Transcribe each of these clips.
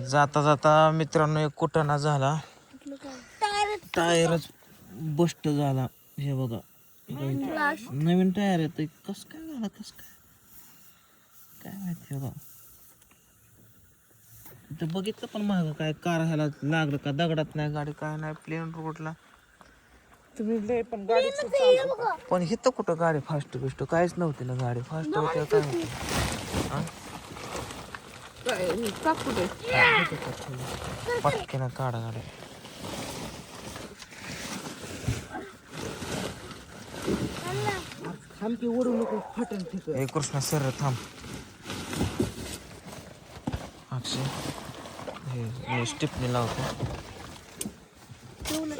जाता जाता मित्रांनो एक कुटाणा झाला, टायरच बस्ट झाला. हे बघा नवीन टायर येत. कस काय झाला, कस काय माहिती. बघा ते बघितलं पण माग काय कार ह्याला लागलं का, दगडात नाही गाडी, काय नाही, प्लेन रोडला. पण हिथं कुठं गाडी फास्ट बिस्ट काहीच नव्हती ना, गाडी फास्ट होती काय होती. पटकेनं काढा गाडी. ए कृष्णा सर थांब. अक्षय हे स्टिपनी लावतो.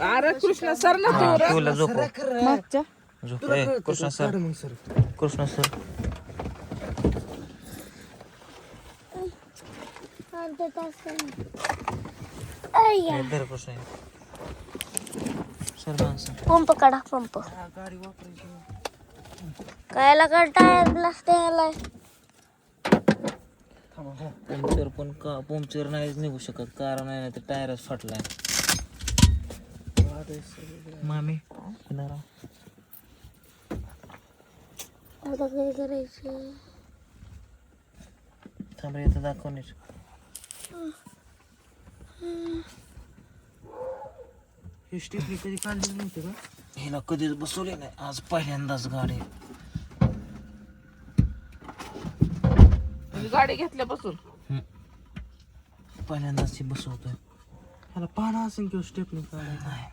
अरे कृष्णा सर ना तुला झोप मागच्या झोप. ए कृष्णा सर, कृष्णा सर. धर कृष्णा सर माणसं. पंप काढा, पंप कायला का टायर ब्लास्ट आलाय. पंक्चर पण का पंक्चर नाहीच निघू शकत, कारण आहे ना ते टायरच फाटलाय. मामी आता काय करायचं. थांब रे, इथं दाखव नीट. ही स्टेपनी कधी काढली नव्हती का? हिला कधीच बसवली नाही, आज पहिल्यांदाच गाडी. गाडी घेतल्यापासून पहिल्यांदाच ती बसवतोय. ह्याला पाहणं असेल किंवा स्टेपनी काढायला. नाही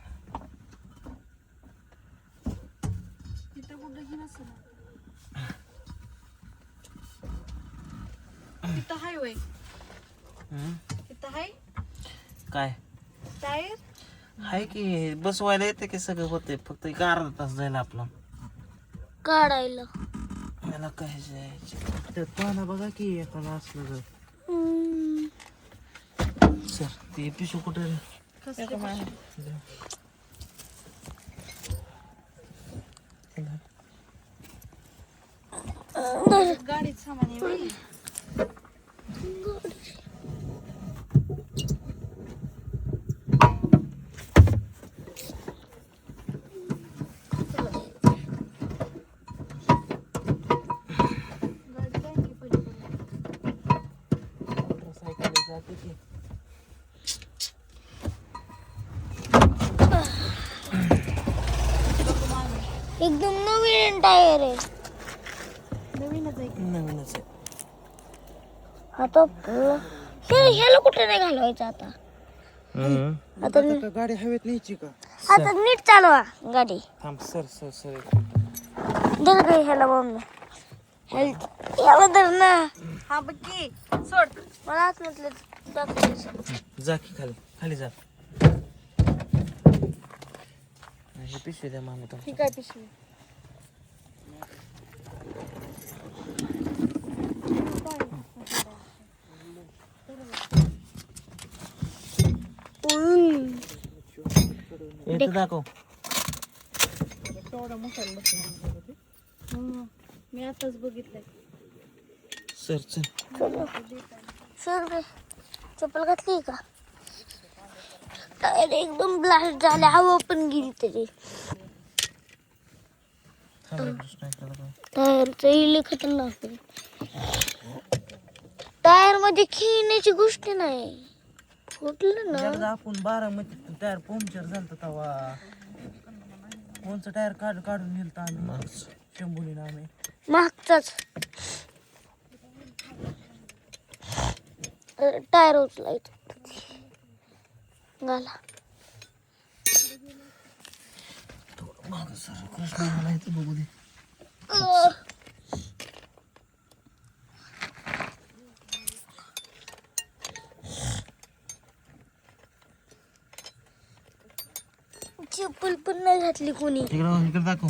हायवे हाय काय टायर हाय की बसवायला येते की सगळं होते, फक्त एक अर्धा तास जाईल आपला काढायला. मला काय जायचं. त्यात पाहणं बघा की एखादा असलं तर. सर ते पिशू कुठे रे? गाडीत सामान आहे बाई. एकदम नवीन टायर आहे. नवीनच आहे. नवीनच आहे. आता ह्याला कुठे नाही घालवायचं आता. आता आता गाडी हवेत न्यायची का? आता नीट चालवा गाडी. थांब सर सर सर. धर गं ह्याला मम्मी. ह्याला धर ना. हा बघी सोड. मला आत म्हटलं दाखवायचं. जा की खाली खाली जा. हे पिशवी द्या मामी तुमच्या. ठीक आहे पिशवी. इथं दाखव. केवढा मसाला बसला. मी आताच बघितलंय. सर चल. सर रे चप्पल घातली का? टायर एकदम ब्लास्ट झाले, हवा पण गेली तरी. थांब रे कृष्णा, इकडं दाखव. टायरचं इले खतरनाक आहे. टायर मध्ये खेळण्याची गोष्ट नाही. फुटलं ना. एकदा आपण बारामती टायर पंक्चर झालं तेव्हा कोणचं टायर काढून नेलतं आम्ही शंभूने आम्ही. मागचाच टायर उचलायचं घाला. मागं सर कृष्णा मला इथं बघू दे. चप्पल पण नाही घातली कोणी. इकडे दाखव.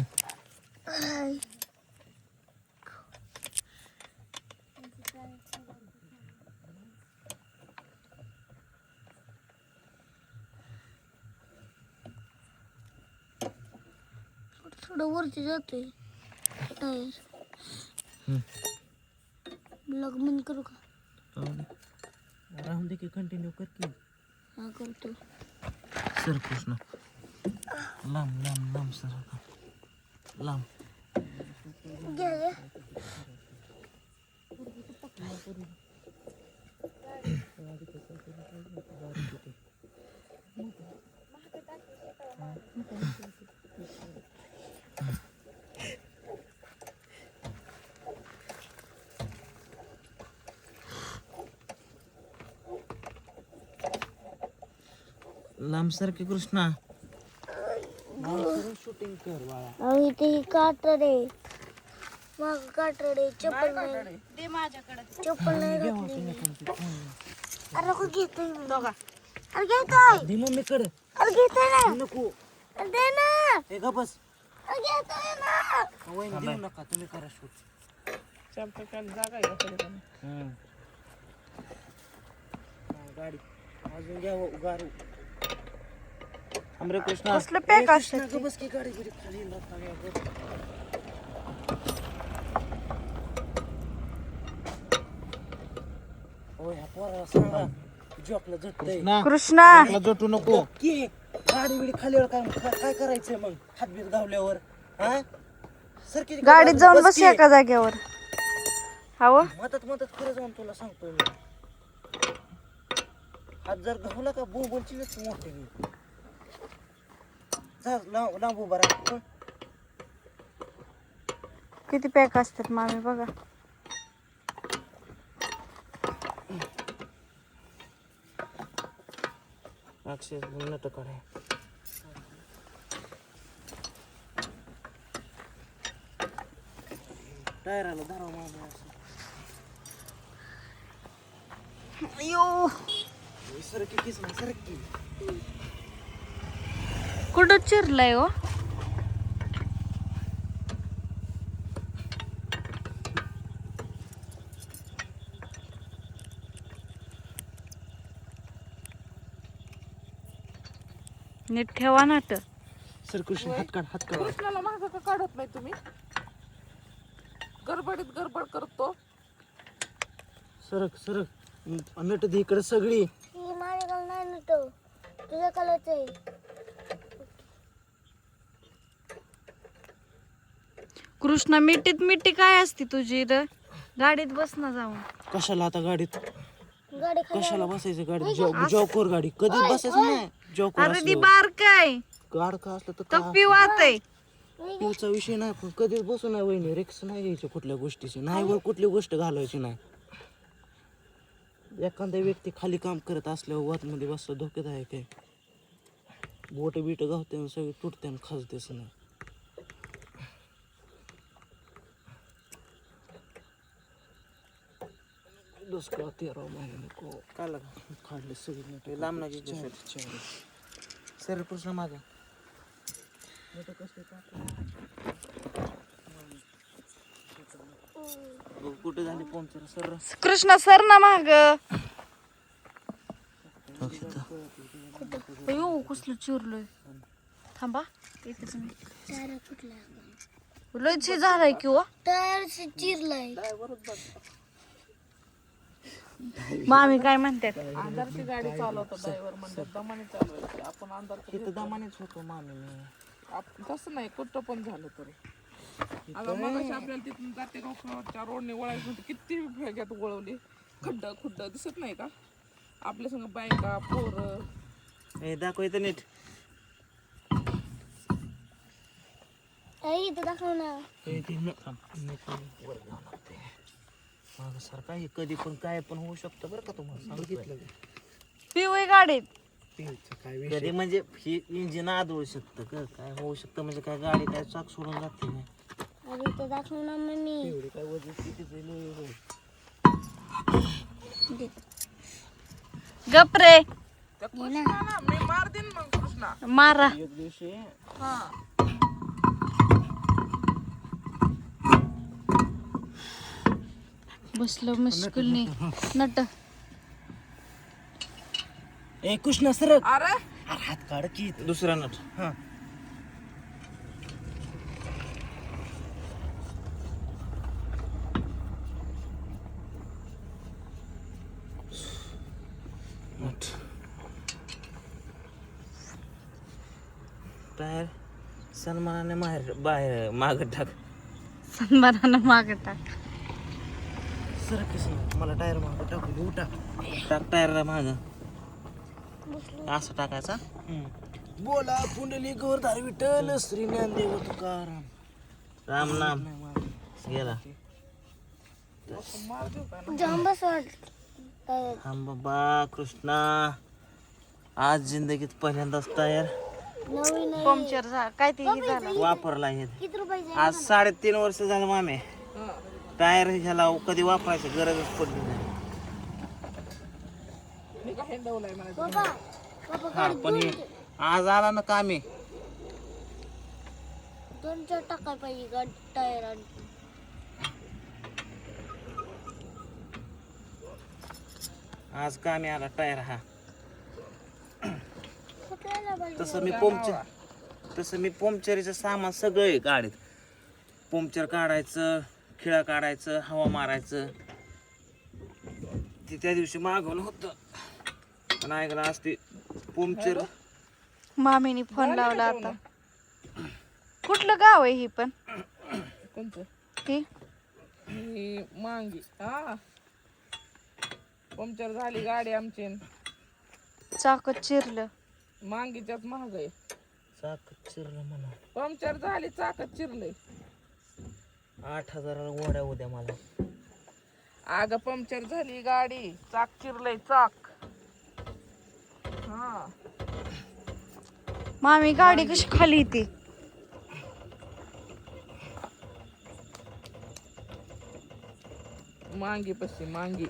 थोडं वरती जातोय टायर. ब्लॉग बंद करू का? राहून दे की कंटिन्यू कर की. हा करतो. सर कृष्णा लांब लांब लांब सर लांब. घे घे. लांब सर की कृष्णा. शूटिंग कर बाळा. अहो इथे ही काटर आहे. मग काटर आहे. चप्पल नाही. दे माझ्याकडे चप्पल नाही घातली. अरे नको घेतोय मी. अरे घेतोय. दे मम्मीकडे. अरे घेतोय ना. नको. अरे दे ना. हे का बस. अरे घेतोय ना. वहीन देऊ नका तुम्ही करा शूट. गाडी अजून घ्या गारू. अमरे कृष्णा कसलं पॅक असतं कृष्णा, बस की गाडी बिडी खाली येणार नाही अगं. ओय ह्या पोराला सांगा जॉकला झटतंय. कृष्णा मला जोटू नको. की गाडी बिडी खालीवर काय करायचंय मग हातबीत गावल्यावर हा सरकी गाडीत जाऊन बस एका जागेवर. हवं मदत खरं जाऊन तुला सांगतो मी. हात जर गावला का बोलची मोठी लांब उभा राहा. किती पॅक असतात मामी बघा. अक्षय नाटक आहे. टायराला धराव मागे असं. सरकी किस ना सरकी. कुठं चिरलाय हो. नीट ठेवा नाट. सर कृष्ण हात काढ हात काढ. कृष्णाला मागं का काढत नाही तुम्ही गडबडीत गडबड करतो. सरक नट दे इकडे सगळी. ही माझ्याकडे नाही नव्हतं. तुझ्या कलरच आहे. कृष्णा मिठी काय असते तुझी इथं. गाडीत बस ना जाऊन. कशाला आता गाडीत गाडी खाली कशाला बसायचं गाडीत. जॉकवर गाडी कधी बसायचं नाही. जॉकवर अरे ती बार काय गाड का असलं तर का कप्पी वात आहे. पुढचा विषय नाही पण कधीच बसू नाही वहिनी. रिक्स नाही घ्यायची कुठल्या गोष्टीची नाही वर कुठली गोष्ट घालवायची नाही. एखादा व्यक्ती खाली काम करत असल्यावर वातमध्ये बसलं धोक्यात आहे काय. बोट बीट गावते सगळी तुटते आणि खाजतेच नाही. दुष्काळ 13 महिने नको काला काढले सगळी लांबनाची सर कृष्णा माझा. कुठे झाली पंक्चर सर. कृष्णा सर ना माग. अयो कसलं चिरलोय. थांबा इथेच मी. चारा फुटला. लयच झालाय किंवा टायर चिरलाय. मामी काय म्हणतात. अंधारची गाडी चालवतो ड्रायव्हर म्हणजे दमाने चालवायची. आपण अंधार तिथं दमानेच होतो मामी मी. तसं नाही कुठं पण झालं तरी. आता मग आपल्याला तिथून जाते गावच्या रोडने वळायचं होतं. किती वेगात वळवली. खड्ड दिसत नाही का आपल्या संग बायका पोरं. हे दाखव इथं नीट. आई इथं दाखव ना. मागं सर काय कधी पण काय पण होऊ शकतं बरं का तुम्हाला सांगितलं. पिवळी गाडीत. कधी म्हणजे ही इंजिन आदळू शकतं का काय होऊ शकतं म्हणजे काय गाडी काय चाक सोडून जाते नाही. अरे इथं दाखव ना मम्मी. काय वजन किती गप रे त्या कृष्णाला मी मार देईन मग कृष्णा. मारा. एक दिवशी बसलं मुश्किलने नट. ए कृष्णा सरक. अरे हात काढ की. दुसरा नट. हा टायर सन्मानाने बाहेर मागं टाक. सन्मानानं मागे टाक. सर कसं मला टायर मागं टाकू दे. उठा. टाक टायरला मागं. असं टाकायचा. बोला पुंडली गोरधार विठ्ठल श्री ज्ञानदेव तुकाराम. राम नाम गेला. जाम बस हा बाबा कृष्णा, आज जिंदगीत पहिल्यांदाच टायर नवीन आहे. पंक्चर काय ते हे झालं. वापरला हे. किती रुपयाचे आज 3.5 वर्ष झालं मामे. टायर ह्याला कधी वापरायची गरजच पडली नाही. मी का हेंडवलाय मला बाबा बाबा हा पण हे आज आला ना कामे. 2-4 टाकाय पाहिजे गाडी टायर आणखी. आज कामे आला टायर हा. कुठला पाहिजे तसं मी पंक्चरीचं सामान सगळं आहे गाडीत. पंक्चर काढायचं, खिळा काढायचं, हवा मारायचं. ते त्या दिवशी मागवलं होतं पण ऐकलं असते पंक्चर. मामीनी फोन लावला आता. कुठलं गाव आहे ही पण कोणतं ती ही मांगी. हा पंक्चर झाली गाडी आमची. चाक चिरलं. मांगीच्याच महाग आहे. चाक चिरलं म्हणा. पंक्चर झाली चाकच चिरलंय. 8,000 गोड्या उद्या मला. अगं पंक्चर झाली गाडी, चाक चिरलंय चाक. हा मामी गाडी कशी खाली येते. मांगी पशी मांगी.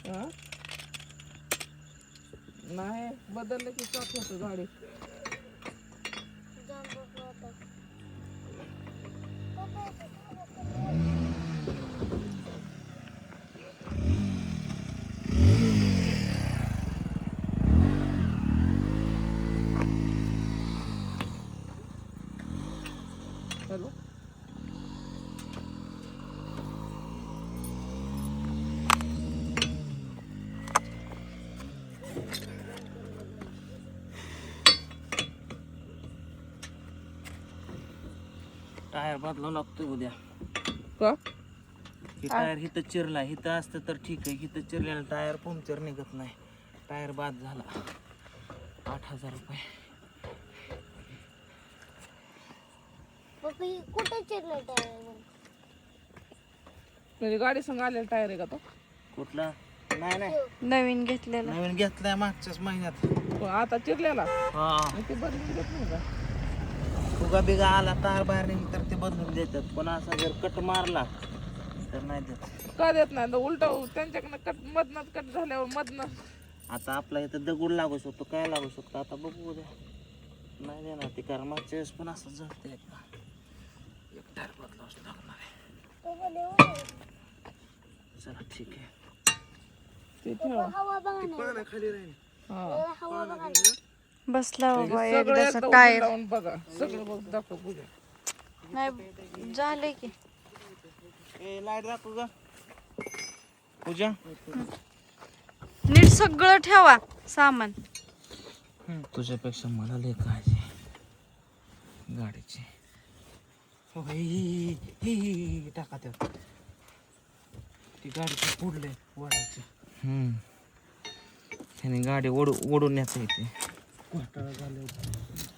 हा नाही बदललं की चाक होतं गाडी. जाम बस आता. हॅलो टायर बदलावं लागतोय उद्या. का हे टायर हिथं चिरला. हिथं असतं तर ठीक आहे. हिथं चिरलेलं टायर पंक्चर निघत नाही. टायर बाद झाला. 8,000 रुपये. बाबा हे कुठे चिरलं टायर मग? म्हणजे गाडी संग आलेला टायर आहे का तो? कुठला? नाही नाही नवीन घेतलेलं. नवीन घेतलाय मागच्याच महिन्यात. तो आता चिरलेला हा मग ते बदलून देत नाही का? फुगा बिगा आला टायर बाहेर निघून तर ते बदलून देतात. पण असा जर कट मारला तर नाही देत. का देत नाही उलट त्यांच्याकडनं कट मधनच कट झाल्यावर मधनं. आता आपला इथं दगड लागू शकतो, काय लागू शकतो आता बघू उद्या. नाही देणार ते, कारण मागच्या वेळेस पण असं झालं एकदा. एक टायर बदलावंच लागणार आहे. चला ठीक आहे. ते ठेव. हवा बघा ना. खाली राहील. हा हवा बघा ना. बसला बाबा सगळं एकदाचा एकदा टायर. लावून बघा सगळं बघ दाखव पूजा. नाही झाले की लाईट दाखव ग पूजा. नीट सगळं ठेवा सामान. तुझ्यापेक्षा मला लय काळजी गाडीची. हो, ही टाका त्यात. ती गाडीची पुढले वाढायची. ह्याने गाडी ओढून नेता येते. घोटाळा झाल्यावर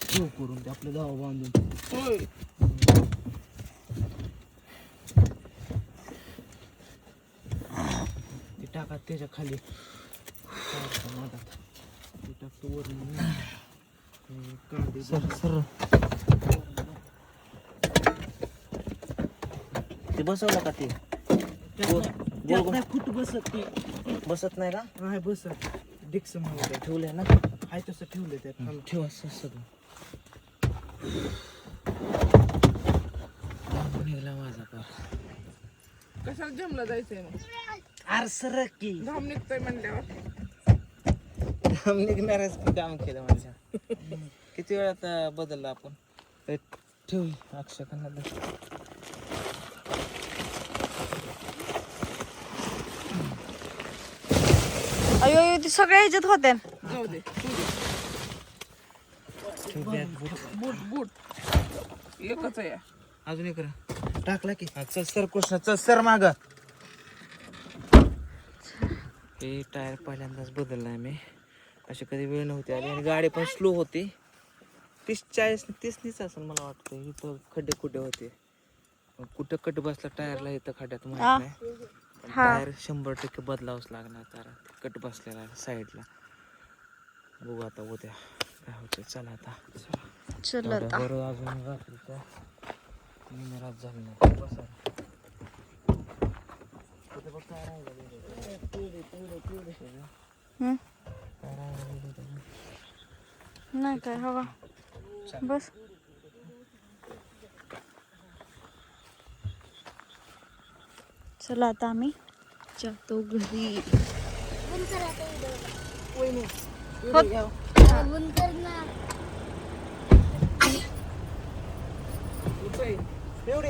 ठेव करून ते आपले धावा बांधून. होय ते टाका त्याच्या खाली. मधात ते टाकतो वरून. कांदे सर ते बसवलं का ते? त्यात नाही फुट बसत ते. बसत नाही का? नाही बसत. डिक्स म्हणून ठेवलंय ना. हाय तसं ठेवलं त्यात. ठेवा सगळं. निघला माझा पार. कशाला जमलं जायचंय मग? अरे सर की घाम निघतोय म्हणल्यावर निघणारच की काम केलं माझ्या. किती वेळात बदलला आपण. ठेव अक्षकांना. अयो ती सगळ्या ह्याच्यात होत्या. जाऊ दे तू दे. बूट बूट एकच आहे. अजून एक टाकला की चल सर कृष्ण चल सर माग. हे टायर पहिल्यांदाच बदललाय मी. अशी कधी वेळ नव्हती आली आणि गाडी पण स्लो होती. 30-40-30नीच असेल मला वाटतं. इथं खड्डे खुड्डे होते. कुठं कट बसला टायरला इथं खड्ड्यात माहित नाही. टायर 100% बदलावंच लागणार कारण कट बसलेला आहे साईडला. बघू आता उद्या काय होतं. चला आता चल आता बरं अजून रात्रीचा निराश झालं नाही. बसा. हम्म. नाही काय हवा बस. चला आता आम्ही जातो घरी. बंद कर आता व्हिडिओ. होत. बंद कर ना. कुठं आहे?